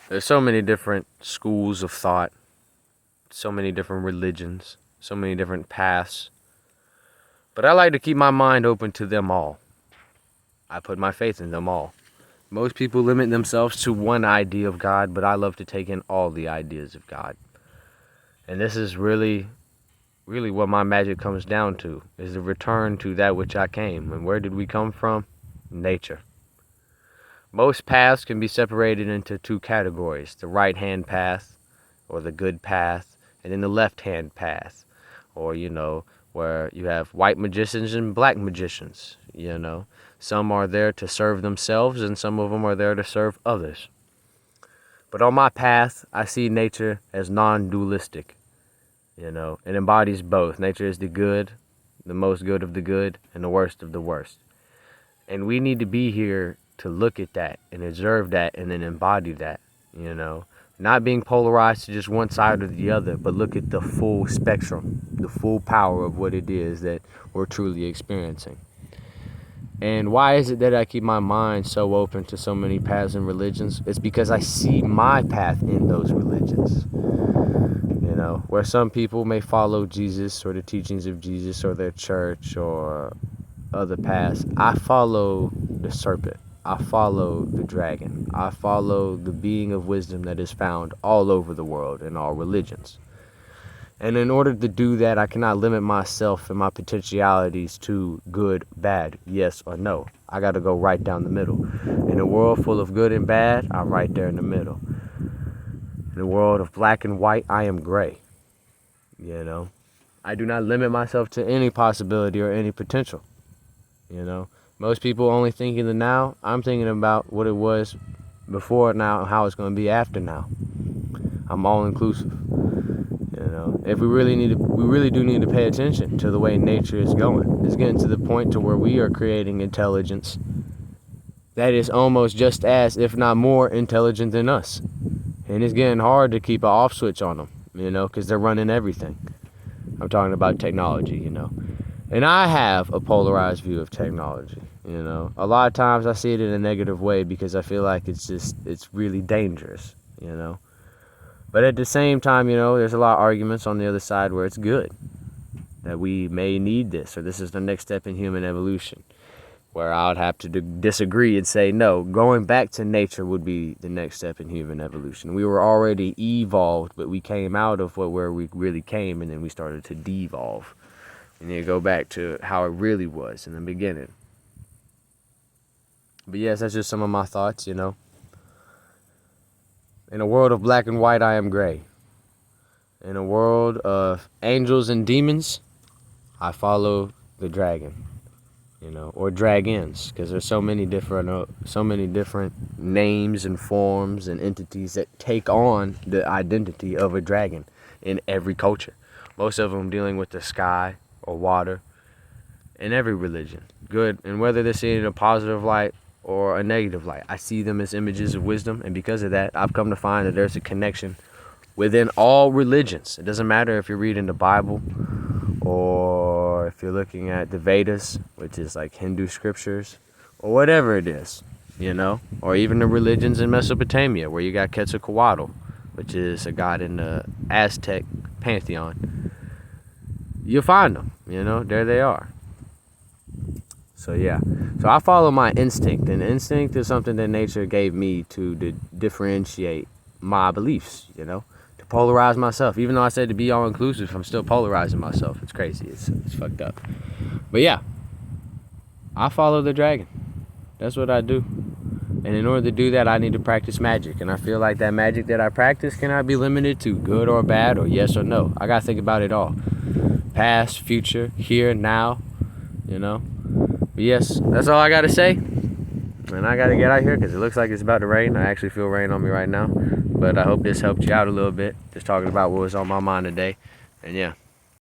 There's so many different schools of thought, so many different religions, so many different paths. But I like to keep my mind open to them all. I put my faith in them all. Most people limit themselves to one idea of God, but I love to take in all the ideas of God. And this is really what my magic comes down to, is the return to that which I came. And where did we come from? Nature. Most paths can be separated into two categories: the right-hand path, or the good path, and then the left-hand path, or, where you have white magicians and black magicians, Some are there to serve themselves, and some of them are there to serve others. But on my path, I see nature as non-dualistic. It embodies both. Nature is the good, the most good of the good, and the worst of the worst. And we need to be here to look at that and observe that and then embody that, Not being polarized to just one side or the other, but look at the full spectrum, the full power of what it is that we're truly experiencing. And why is it that I keep my mind so open to so many paths and religions? It's because I see my path in those religions. Where some people may follow Jesus or the teachings of Jesus or their church or other paths, I follow the serpent. I follow the dragon. I follow the being of wisdom that is found all over the world in all religions. And in order to do that, I cannot limit myself and my potentialities to good, bad, yes or no. I got to go right down the middle. In a world full of good and bad, I'm right there in the middle. In a world of black and white, I am gray. I do not limit myself to any possibility or any potential. Most people only think in the now. I'm thinking about what it was before now and how it's going to be after now. I'm all inclusive. If we really do need to pay attention to the way nature is going. It's getting to the point to where we are creating intelligence that is almost just as, if not more, intelligent than us. And it's getting hard to keep an off switch on them, because they're running everything. I'm talking about technology, And I have a polarized view of technology, A lot of times I see it in a negative way because I feel like it's really dangerous, But at the same time, there's a lot of arguments on the other side where it's good. That we may need this, or this is the next step in human evolution. Where I would have to disagree and say, no, going back to nature would be the next step in human evolution. We were already evolved, but we came out of where we really came, and then we started to devolve. And you go back to how it really was in the beginning. But yes, that's just some of my thoughts, In a world of black and white, I am gray. In a world of angels and demons, I follow the dragon. Or dragons, because there's so many different names and forms and entities that take on the identity of a dragon in every culture. Most of them dealing with the sky or water in every religion. Good, and whether they're seeing it in a positive light or a negative light, I see them as images of wisdom, and because of that, I've come to find that there's a connection within all religions. It doesn't matter if you're reading the Bible or if you're looking at the Vedas, which is like Hindu scriptures, or whatever it is, or even the religions in Mesopotamia, where you got Quetzalcoatl, which is a god in the Aztec pantheon. You'll find them, there they are. So yeah, so I follow my instinct, and instinct is something that nature gave me to differentiate my beliefs, to polarize myself. Even though I said to be all inclusive, I'm still polarizing myself. It's crazy. It's fucked up. But yeah, I follow the dragon. That's what I do. And in order to do that, I need to practice magic. And I feel like that magic that I practice cannot be limited to good or bad or yes or no. I gotta think about it all. Past, future, here, now, But yes, that's all I gotta say. And I gotta get out here because it looks like it's about to rain. I actually feel rain on me right now. But I hope this helped you out a little bit. Just talking about what was on my mind today. And yeah.